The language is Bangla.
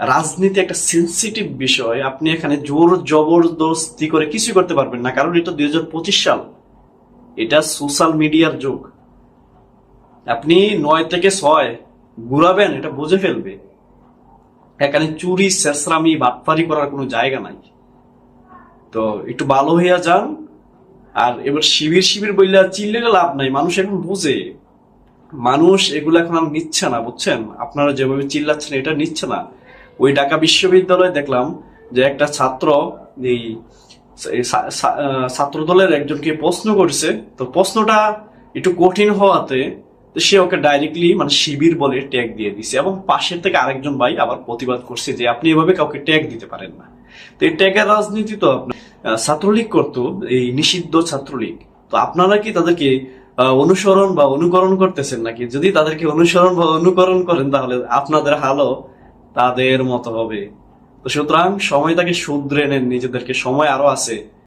রাজনীতি একটা সেন্সিটিভ বিষয়। আপনি এখানে জোর জবরদস্তি করে কিছু করতে পারবেন না, কারণ এটা 2025 সাল, এটা সোশ্যাল মিডিয়ার যুগ। আপনি 9 থেকে 6 ঘুরাবেন, এটা বুঝে ফেলবে। এখানে চুরি ছেঁচড়ামি বাটপারি করার কোনো জায়গা নাই। তো একটু ভালো হইয়া যান। আর এবার শিবির শিবির বললে চিল্লে লাভ নাই, মানুষ এখন বুঝে। মানুষ এগুলো এখন আর নিচ্ছে না, বুঝছেন? আপনারা যেভাবে চিল্লাচ্ছেন এটা নিচ্ছে না। ওই ঢাকা বিশ্ববিদ্যালয়ে দেখলাম যে একটা ছাত্র এই ছাত্র দলের একজনকে প্রশ্ন করছে। তো প্রশ্নটা একটু কঠিন হওয়াতে সে ওকে ডাইরেক্টলি মানে শিবির বলে ট্যাগ দিয়ে দিছে, এবং পাশের থেকে আরেকজন ভাই আবার প্রতিবাদ করছে যে আপনি এভাবে কাউকে ট্যাগ দিতে পারেন না। তো এই ট্যাগের রাজনীতি তো আপনার ছাত্রলীগ করতো, এই নিষিদ্ধ ছাত্রলীগ। তো আপনারা কি তাদেরকে অনুসরণ বা অনুকরণ করতেছেন নাকি? যদি তাদেরকে অনুসরণ বা অনুকরণ করেন তাহলে আপনাদের হালও তাদের মতো হবে। তো সুতরাং সময়টাকে শুধরে নেন নিজেদেরকে, সময় আরো আছে।